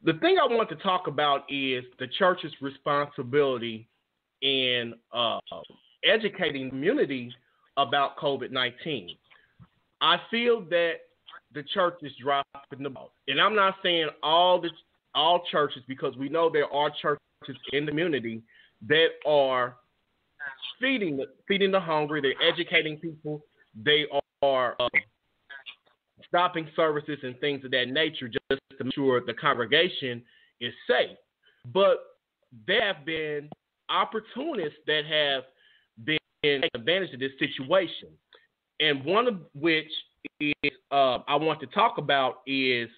the thing I want to talk about is the church's responsibility in educating the community about COVID-19. I feel that the church is dropping the ball, and I'm not saying all churches, because we know there are churches in the community that are feeding the hungry. They're educating people. They are stopping services and things of that nature just to make sure the congregation is safe. But there have been opportunists that have been taking advantage of this situation. And one of which is I want to talk about is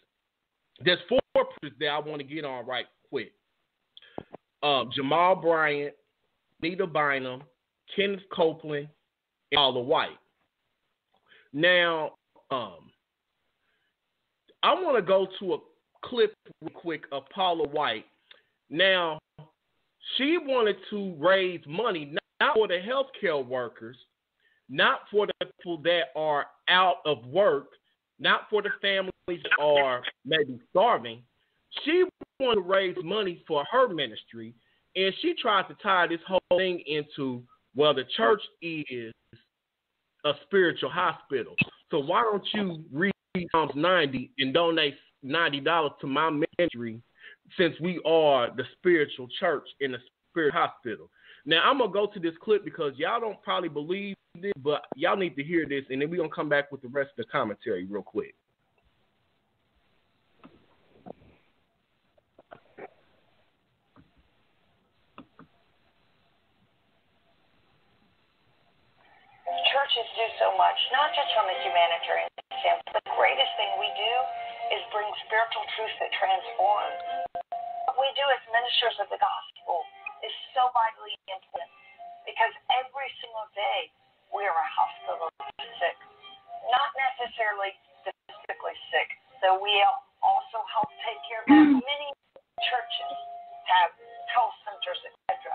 there's 4 preachers that I want to get on right quick. Jamal, Bryant, Juanita, Bynum, Kenneth, Copeland, and Paula White. Now, I want to go to a clip real quick of Paula White. Now, she wanted to raise money not for the healthcare workers, not for the people that are out of work, not for the families that are maybe starving. She wanted to raise money for her ministry, and she tried to tie this whole thing into, well, the church is a spiritual hospital. So why don't you read Psalms 90 and donate $90 to my ministry, since we are the spiritual church in the spiritual hospital? Now, I'm going to go to this clip because y'all don't probably believe this, but y'all need to hear this, and then we're going to come back with the rest of the commentary real quick. Churches do so much, not just from a humanitarian standpoint. The greatest thing we do is bring spiritual truth that transforms. What we do as ministers of the gospel is so vitally important, because every single day we are a hospital sick, not necessarily physically sick. So we also help take care of that. Many churches have health centers, etc.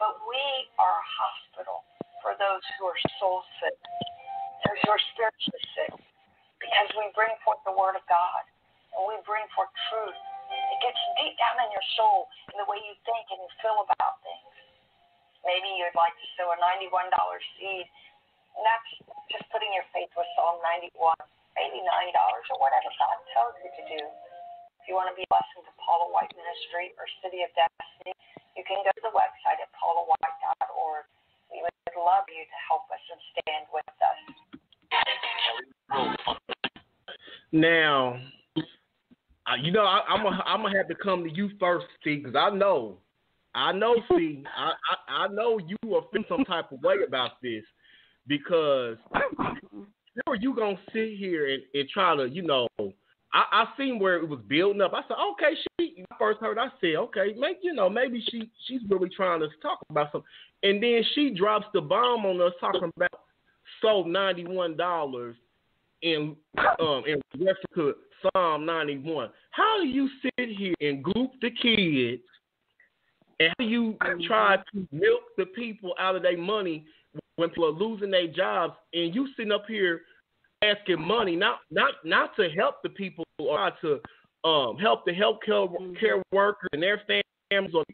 But we are a hospital for those who are soul sick, those who are spiritually sick, because we bring forth the word of God, and we bring forth truth. It gets deep down in your soul, in the way you think and you feel about things. Maybe you'd like to sow a $91 seed, and that's just putting your faith with Psalm 91, maybe $9 or whatever God tells you to do. If you want to be a blessing to Paula White Ministry or City of Destiny, you can go to the website at paulawhite.org. We would love you to help us and stand with us. Now, I'm gonna have to come to you first, Steve, because I know, Steve, I know you are feeling some type of way about this, because how are you gonna sit here and try to, I seen where it was building up. I said, okay, I first heard, I said, okay, maybe she's really trying to talk about something. And then she drops the bomb on us talking about sold $91 in reference to Psalm 91. How do you sit here and goop the kids, and how do you try to milk the people out of their money when people are losing their jobs, and you sitting up here asking money not to help the people or to help the healthcare workers and their families?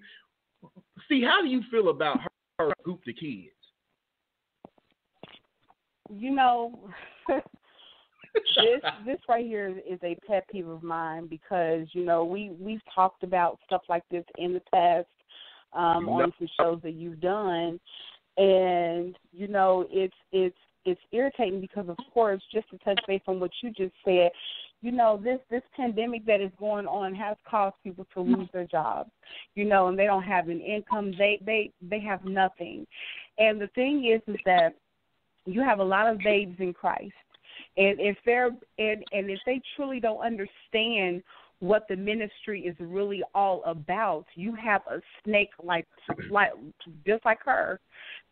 See, how do you feel about her goop the kids? This right here is a pet peeve of mine, because we've talked about stuff like this in the past on some shows that you've done, and it's irritating because, of course, just to touch base on what you just said, this pandemic that is going on has caused people to lose their jobs, and they don't have an income. They have nothing. And the thing is that you have a lot of babes in Christ. And if they truly don't understand what the ministry is really all about, you have a snake like just like her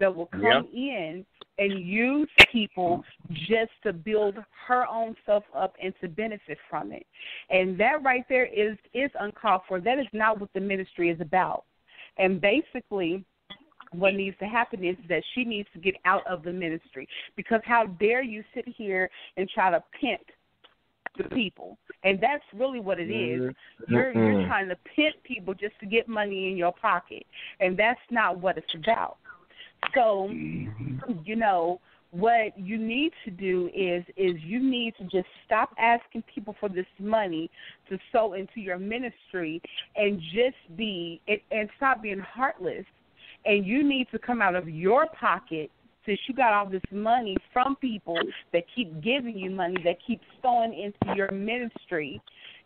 that will come in and use people just to build her own stuff up and to benefit from it. And that right there is uncalled for. That is not what the ministry is about. And basically, what needs to happen is that she needs to get out of the ministry, because how dare you sit here and try to pimp the people. And that's really what it is. You're trying to pimp people just to get money in your pocket. And that's not what it's about. So, you know, what you need to do is you need to just stop asking people for this money to sow into your ministry and just and stop being heartless. And you need to come out of your pocket, since you got all this money from people that keep giving you money, that keep sowing into your ministry.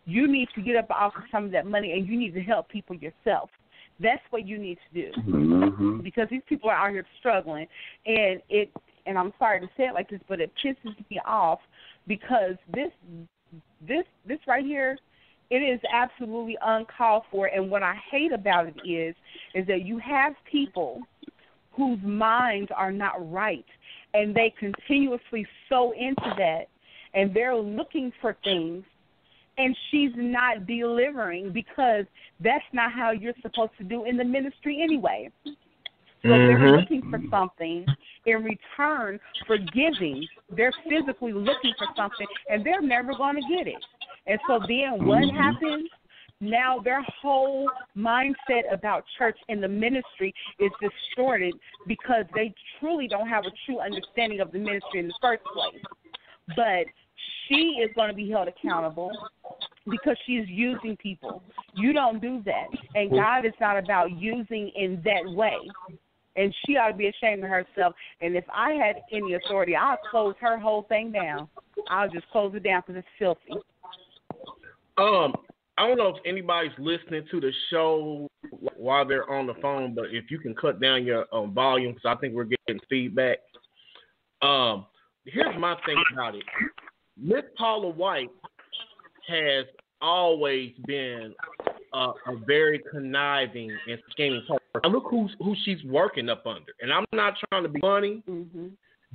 You need to get up off of some of that money, and you need to help people yourself. That's what you need to do, because these people are out here struggling, and I'm sorry to say it like this, but it pisses me off, because this right here, it is absolutely uncalled for. And what I hate about it is that you have people whose minds are not right, and they continuously sow into that, and they're looking for things, and she's not delivering, because that's not how you're supposed to do in the ministry anyway. So they're looking for something in return for giving. They're physically looking for something, and they're never going to get it. And so then what happens? Now their whole mindset about church and the ministry is distorted, because they truly don't have a true understanding of the ministry in the first place. But she is going to be held accountable because she is using people. You don't do that. And God is not about using in that way. And she ought to be ashamed of herself. And if I had any authority, I'll close her whole thing down. I'll just close it down because it's filthy. I don't know if anybody's listening to the show while they're on the phone, but if you can cut down your volume, because I think we're getting feedback. Here's my thing about it. Miss Paula White has always been a very conniving and scheming person. Look who she's working up under. And I'm not trying to be funny,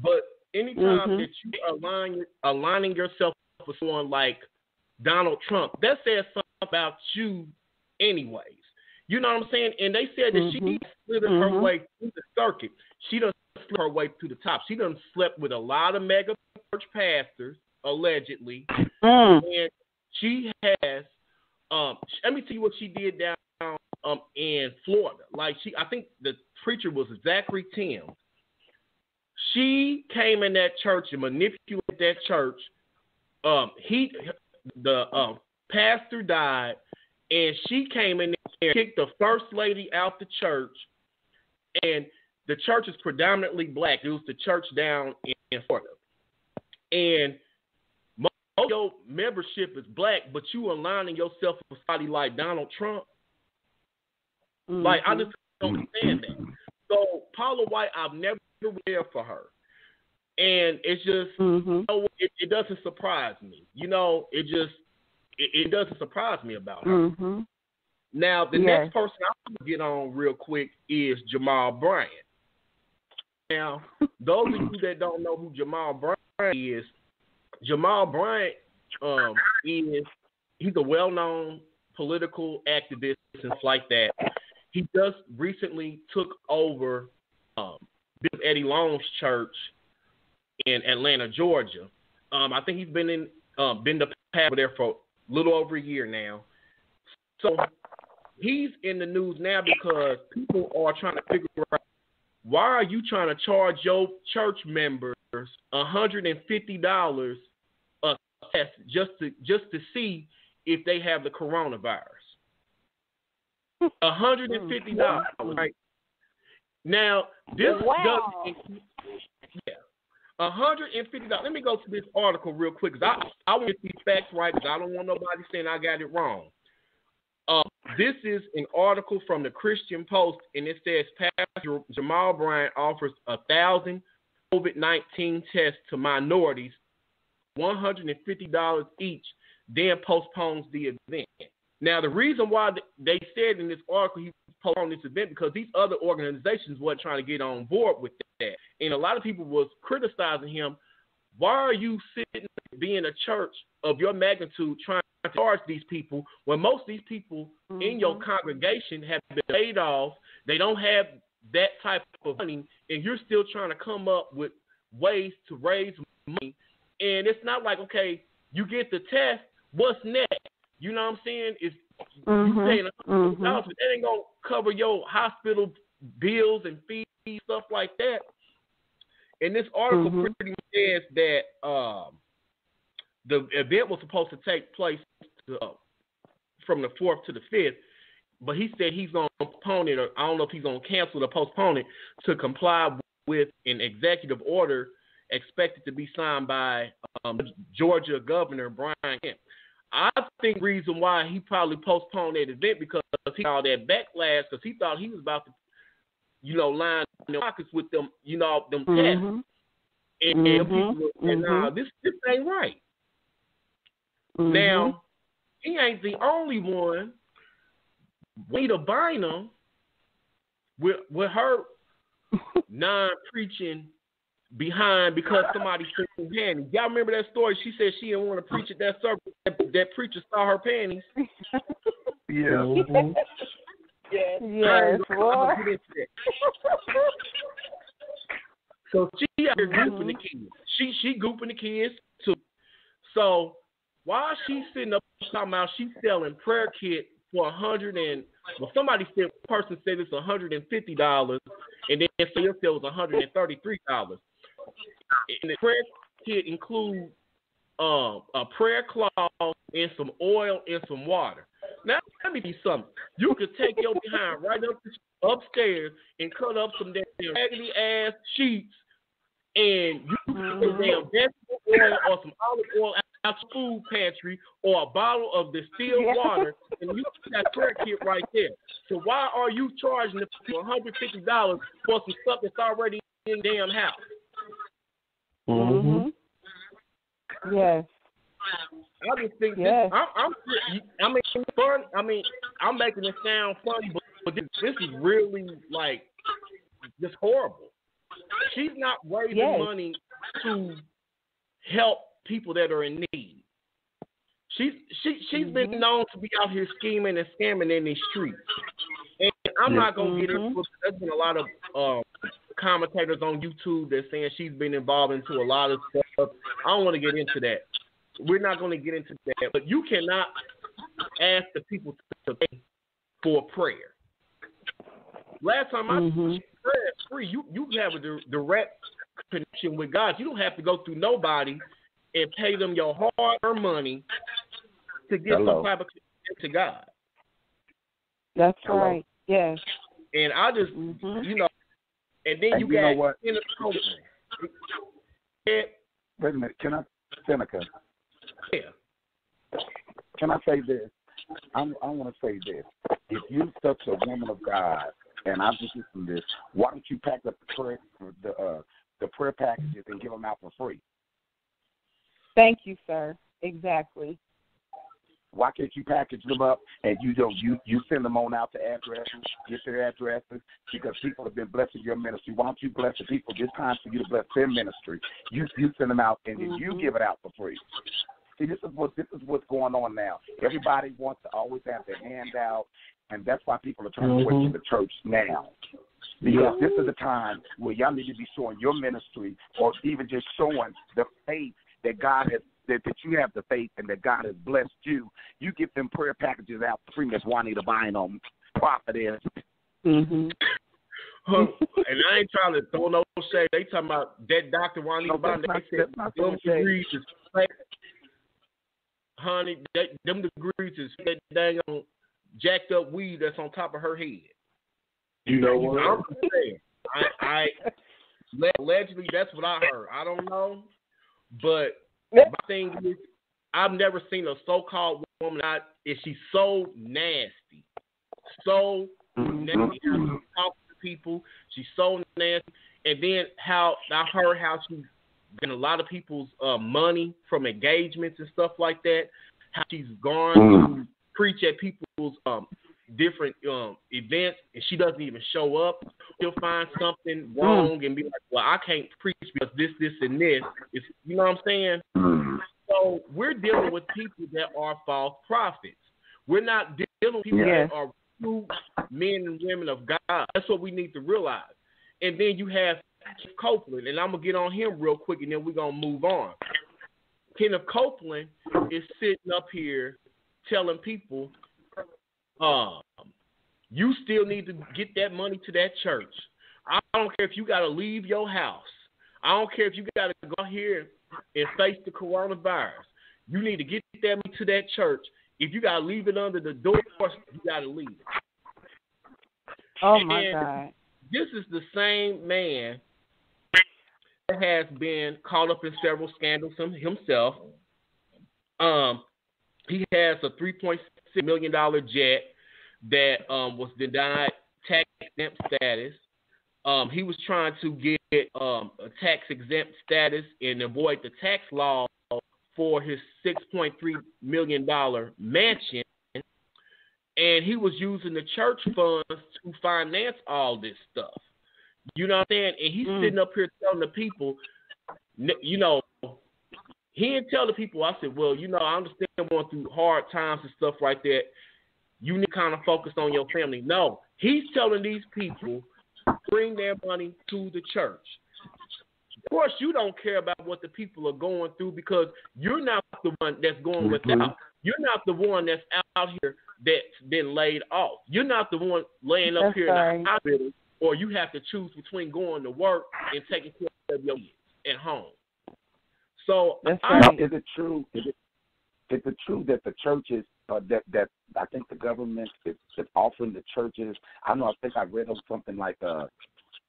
but anytime that you aligning yourself with someone like Donald Trump, that says something about you anyways. You know what I'm saying? And they said that she slid her way through the circuit. She done slid her way to the top. She done slept with a lot of mega church pastors, allegedly. And she has, let me tell you what she did down in Florida. Like, I think the preacher was Zachary Timms. She came in that church and manipulated that church. The pastor died, and she came in there and kicked the first lady out the church, and the church is predominantly black. It was the church down in Florida. And most of your membership is black, but you aligning yourself with somebody like Donald Trump. Like, I just don't understand that. So, Paula White, I've never been there for her. And it's just, you know, it doesn't surprise me. You know, it doesn't surprise me about her. Now, the next person I'm going to get on real quick is Jamal Bryant. Now, those of you that don't know who Jamal Bryant is he's a well-known political activist and stuff like that. He just recently took over Bishop Eddie Long's church in Atlanta, Georgia. I think he's been the pastor there for a little over a year now. So he's in the news now because people are trying to figure out, why are you trying to charge your church members $150 a test just to see if they have the coronavirus? $150, right? Now this doesn't. Yeah. $150. Let me go to this article real quick, because I want to get these facts right, because I don't want nobody saying I got it wrong. This is an article from the Christian Post, and it says Pastor Jamal Bryant offers 1,000 COVID-19 tests to minorities, $150 each, then postpones the event. Now, the reason why they said in this article he postponed this event, because these other organizations weren't trying to get on board with that. And a lot of people was criticizing him. Why are you sitting being a church of your magnitude trying to charge these people when most of these people in your congregation have been laid off? They don't have that type of money, and you're still trying to come up with ways to raise money. And it's not like, okay, You get the test. What's next? You know what I'm saying? It's you paying $100, but that ain't gonna cover your hospital bills and fees, stuff like that. And this article pretty much says that the event was supposed to take place from the 4th to the 5th, but he said he's going to postpone it, or I don't know if he's going to cancel or postpone it to comply with an executive order expected to be signed by Georgia Governor Bryant. I think the reason why he probably postponed that event because he saw that backlash because he thought he was about to, line their pockets with them, them tests. And people were saying, nah, this ain't right. Now, he ain't the only one. Juanita Bynum, with her non-preaching behind because somebody took her panties. Y'all remember that story? She said she didn't want to preach at that service. That preacher saw her panties. Yeah. Yes. So she out here gooping the kids. She gooping the kids too. So while she's sitting up talking about she's selling prayer kit for somebody said person said it's $150, and then somebody else said it was $133. And the prayer kit includes a prayer cloth and some oil and some water. Now let me tell you something. You could take your behind right upstairs and cut up some damn raggedy ass sheets, and you can put some damn vegetable oil or some olive oil out the food pantry or a bottle of distilled water, and you put that prayer kit right there. So why are you charging them for $150 for some stuff that's already in the damn house? Yes. I just think I'm making it sound funny, but this is really like just horrible. She's not raising money to help people that are in need. She's been known to be out here scheming and scamming in these streets. And I'm not gonna get into it. There's been a lot of commentators on YouTube that saying she's been involved into a lot of stuff. I don't want to get into that. We're not going to get into that. But you cannot ask the people to pay for prayer. Last time I prayer is free. You have a direct connection with God. You don't have to go through nobody and pay them your hard-earned money to get some type of connection to God. That's right. Yes. And I just, and then you got what? Copeland. Wait a minute. Can I, Seneca? Yeah. Can I say this? I want to say this. If you're such a woman of God, and I'm just listening to this, why don't you pack up the prayer packages and give them out for free? Thank you, sir. Exactly. Why can't you package them up and you send them on out to addresses, get their addresses, because people have been blessing your ministry. Why don't you bless the people? It's time for you to bless their ministry. You send them out and then you give it out for free. See, this is what's going on now. Everybody wants to always have their hand out, and that's why people are turning away from the church now. Because this is the time where y'all need to be showing your ministry, or even just showing the faith that God has, that you have the faith and that God has blessed you. You get them prayer packages out for free. That's Juanita Bynum, prophetess. And I ain't trying to throw no shade. They talking about that Dr. Juanita Bynum. They said them degrees is fake. Honey, them degrees is that dang on jacked up weed that's on top of her head. You know what? I'm saying. I allegedly that's what I heard. I don't know, but my thing is, I've never seen a so-called woman. Is she so nasty? So nasty how she talks to people. She's so nasty. And then how I heard how she's getting a lot of people's money from engagements and stuff like that. How she's gone to preach at people's different events, and she doesn't even show up. She'll find something wrong and be like, well, I can't preach because this, and this. It's, you know what I'm saying? So we're dealing with people that are false prophets. We're not dealing with people that are true men and women of God. That's what we need to realize. And then you have Copeland, and I'm going to get on him real quick, and then we're going to move on. Kenneth Copeland is sitting up here telling people, you still need to get that money to that church. I don't care if you got to leave your house. I don't care if you got to go out here and face the coronavirus. You need to get that money to that church. If you got to leave it under the door, you got to leave it. Oh, my God. This is the same man that has been caught up in several scandals himself. He has a $3.6 million jet that was denied tax-exempt status. He was trying to get a tax-exempt status and avoid the tax law for his $6.3 million mansion. And he was using the church funds to finance all this stuff. You know what I'm saying? And he's sitting up here telling the people, you know, he didn't tell the people, I said, well, you know, I understand going through hard times and stuff like that. You need to kind of focus on your family. No, he's telling these people to bring their money to the church. Of course, you don't care about what the people are going through because you're not the one that's going without. You're not the one that's out here that's been laid off. You're not the one laying up here in the hospital, or you have to choose between going to work and taking care of your kids at home. So, is it true? Is it true that the churches that I think the government is offering the churches? I think I read on something like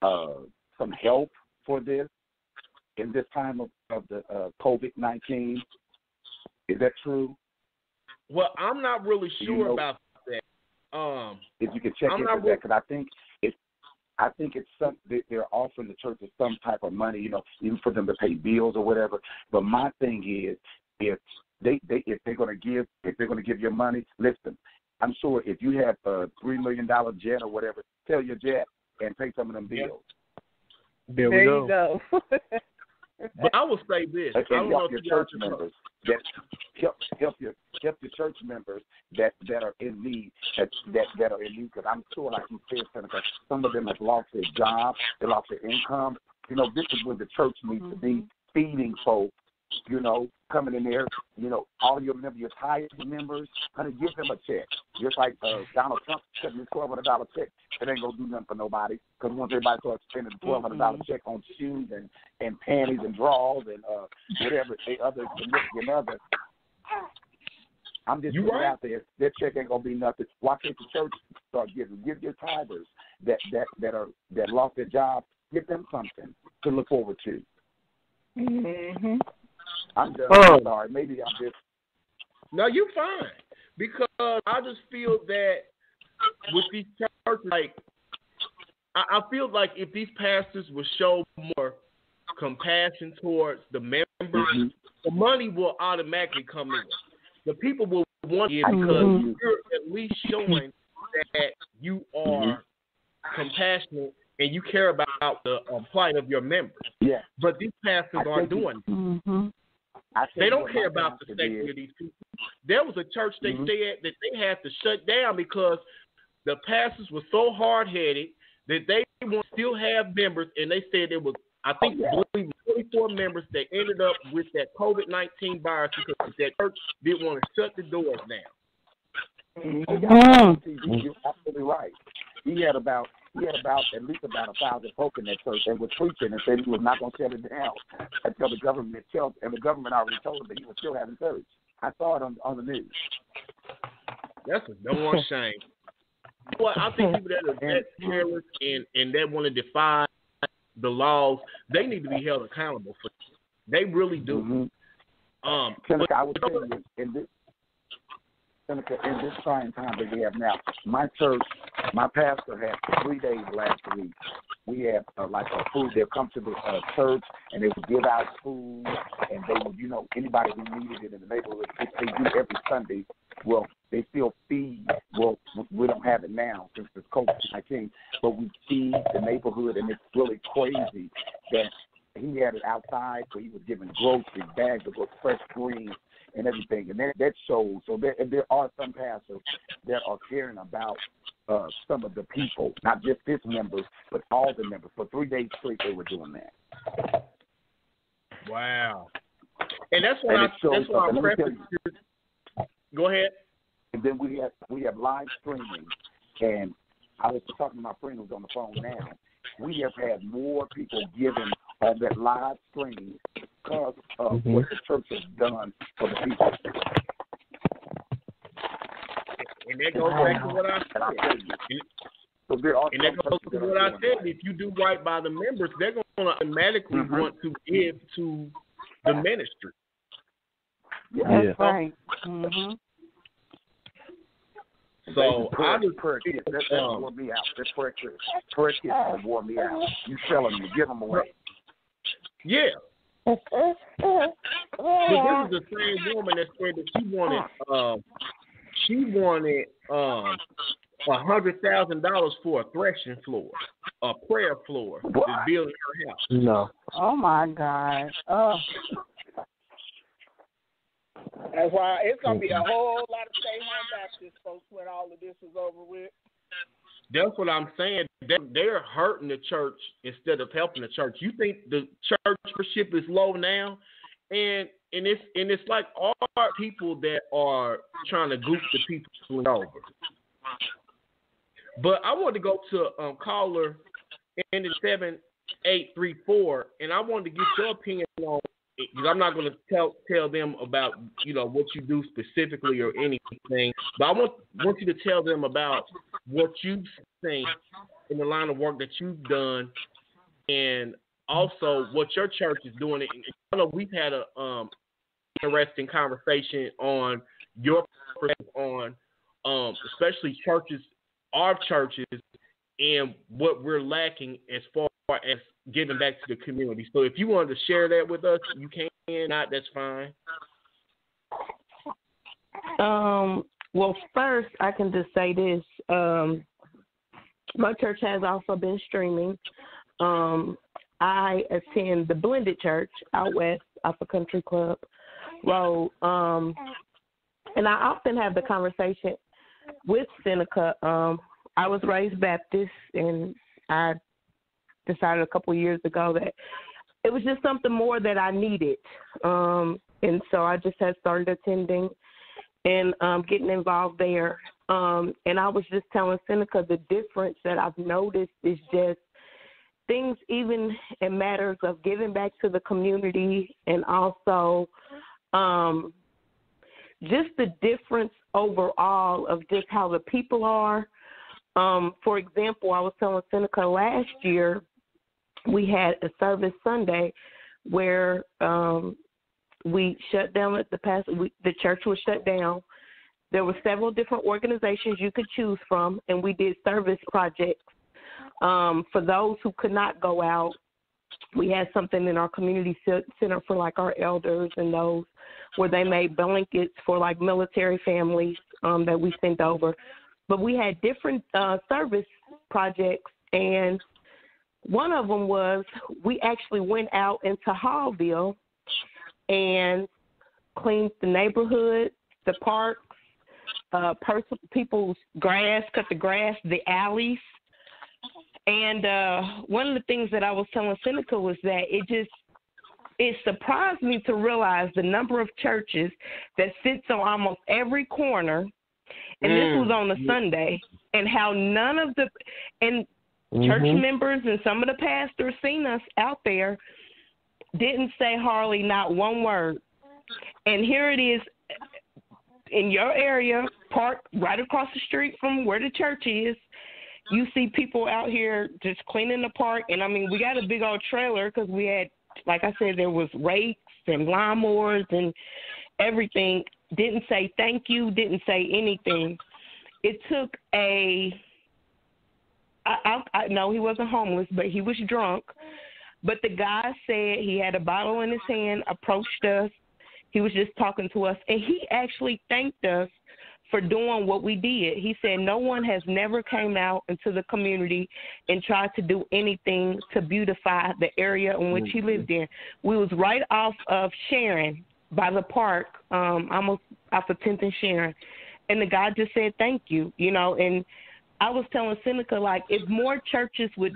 some help for this in this time of the COVID-19. Is that true? Well, I'm not really sure about that. If you could check into that, because I think it's some they're offering the churches some type of money, you know, even for them to pay bills or whatever. But my thing is, if they're going to give your money, listen. I'm sure if you have a $3 million jet or whatever, sell your jet and pay some of them bills. There we go. You go. But I will say this: I don't know if your church members that help your church members that are in need that are in need. Because I'm sure, like you said, Seneca, some of them have lost their jobs, they lost their income. You know, this is where the church needs to be feeding folks. You know, coming in there, you know, all your members, your tithe members, give them a check. Just like Donald Trump sending a $1,200 check. It ain't going to do nothing for nobody. Because once everybody starts spending a $1,200 check on shoes and panties and drawers and whatever, other significant other, I'm just putting it out there. That check ain't going to be nothing. Why can't the church start giving? Give your tithers that lost their job, give them something to look forward to. Mm-hmm. I'm done. I'm sorry. Maybe I'm just. No, you're fine. Because I just feel that with these churches, like, I feel like if these pastors would show more compassion towards the members, the money will automatically come in. The people will want it because you're at least showing that you are compassionate and you care about the plight of your members. Yeah. But these pastors aren't doing it. They don't care about the safety of these people. There was a church they said that they had to shut down because the pastors were so hard-headed that they want to still have members, and they said there was, I think, 24 members that ended up with that COVID-19 virus because that church didn't want to shut the doors down. You're absolutely right. He had about at least 1,000 folk in that church and was preaching and said he was not going to shut it down until the government and the government already told him that he was still having church. I saw it on the news. That's a no shame. Well, I think people that are careless and that want to defy the laws, they need to be held accountable for it. They really do. Seneca, I would tell you in this trying time that we have now, my church, my pastor had 3 days last week. We had like a food. They'll come to the church and they would give out food, and they would, you know, anybody who needed it in the neighborhood, which they do every Sunday. Well, they still feed. Well, we don't have it now since it's COVID-19, but we feed the neighborhood, and it's really crazy that he had it outside, so he was giving grocery bags of fresh greens and everything, and that shows. So there are some pastors that are caring about some of the people, not just his members, but all the members. For 3 days straight, they were doing that. Wow. And that's why I preface. Go ahead. And then we have live streaming, and I was talking to my friend who's on the phone now. We have had more people giving on that live stream because of what the church has done for the people. And that goes back to what I said. So there are and that goes to what I said. If you do right by the members, they're going to automatically want to give to the ministry. That's right. Mm-hmm. So I just that wore me out. That prayer kit wore me out. You sell them, you give them away. Yeah. But this is the same woman that said that she wanted $100,000 for a threshing floor, a prayer floor to build her house. No. Oh my God. Oh. That's why it's gonna be a whole lot of stay-home Baptist folks when all of this is over with. That's what I'm saying. They're hurting the church instead of helping the church. You think the church membership is low now, and it's like all people that are trying to goop the people over. But I want to go to caller ending 7834, and I wanted to get your opinion on. Because I'm not going to tell them about what you do specifically or anything, but I want you to tell them about what you've seen in the line of work that you've done, and also what your church is doing. I know we've had a interesting conversation on your perspective on especially our churches, and what we're lacking as far as giving back to the community. So if you wanted to share that with us, you can. Not, that's fine. Well, first, I can just say this. My church has also been streaming. I attend the Blended Church out west off of Country Club Road. And I often have the conversation with Seneca. I was raised Baptist, and I decided a couple of years ago that it was just something more that I needed. And so I just had started attending and getting involved there. And I was just telling Seneca the difference that I've noticed is just things even in matters of giving back to the community, and also just the difference overall of just how the people are. For example, I was telling Seneca last year, we had a service Sunday where we shut down at the church was shut down. There were several different organizations you could choose from, and we did service projects. For those who could not go out, we had something in our community center for like our elders and those where they made blankets for like military families that we sent over. But we had different service projects, and one of them was we actually went out into Hallville and cleaned the neighborhood, the parks, people's grass, cut the grass, the alleys. And one of the things that I was telling Seneca was that it surprised me to realize the number of churches that sits on almost every corner, and this was on a Sunday, and how none of the church members and some of the pastors seen us out there didn't say hardly not one word. And here it is in your area, parked right across the street from where the church is. You see people out here just cleaning the park. And, I mean, we got a big old trailer because we had, like I said, there was rakes and lawnmowers and everything. Didn't say thank you, didn't say anything. It took I know he wasn't homeless, but he was drunk. But the guy said he had a bottle in his hand, approached us. He was just talking to us, and he actually thanked us for doing what we did. He said no one has never came out into the community and tried to do anything to beautify the area in which he lived in. We was right off of Sharon by the park, almost off of 10th and Sharon. And the guy just said thank you, and I was telling Seneca, like, if more churches would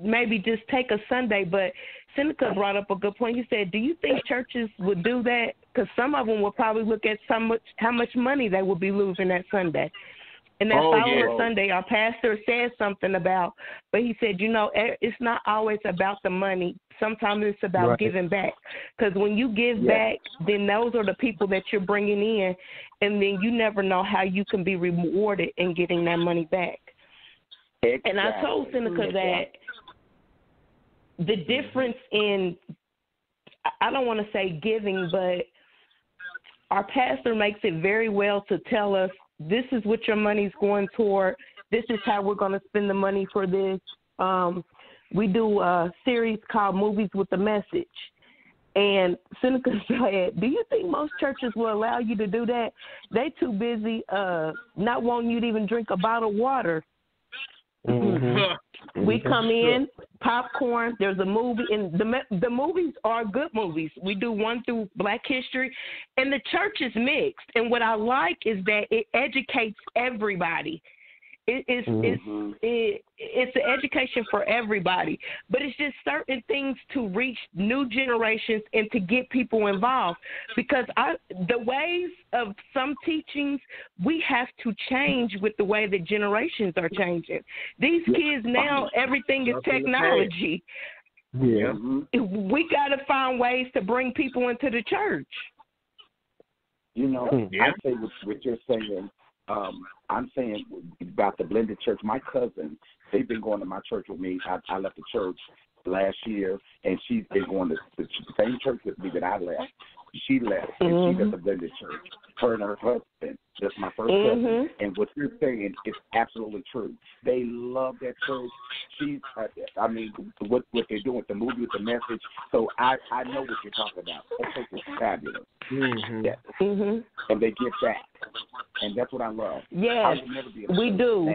maybe just take a Sunday, but Seneca brought up a good point. He said, do you think churches would do that? Because some of them would probably look at how much money they would be losing that Sunday. And that following Sunday, our pastor said something about, but he said, it's not always about the money. Sometimes it's about giving back. Because when you give back, then those are the people that you're bringing in, and then you never know how you can be rewarded in getting that money back. Exactly. And I told Seneca that the difference in, I don't want to say giving, but our pastor makes it very well to tell us, this is what your money's going toward. This is how we're going to spend the money for this. We do a series called Movies with a Message. And Seneca said, do you think most churches will allow you to do that? They too busy not wanting you to even drink a bottle of water. Mm-hmm. We come in, popcorn, there's a movie, and the movies are good movies. We do one through Black History, and the church is mixed. And what I like is that it educates everybody. It's an education for everybody, but it's just certain things to reach new generations and to get people involved, because the ways of some teachings, we have to change with the way the generations are changing. These kids now, everything is technology. Yeah, we got to find ways to bring people into the church. I say what you're saying. I'm saying about the blended church. My cousin, they've been going to my church with me. I left the church last year, and she's been going to the same church with me that I left. She left, and she's at the blended church. Her and her husband. That's my first cousin. And what you're saying is absolutely true. They love that church. What they're doing with the movie, with the message. So I know what you're talking about. That church is fabulous. And they get that. And that's what I love. Yes, we do.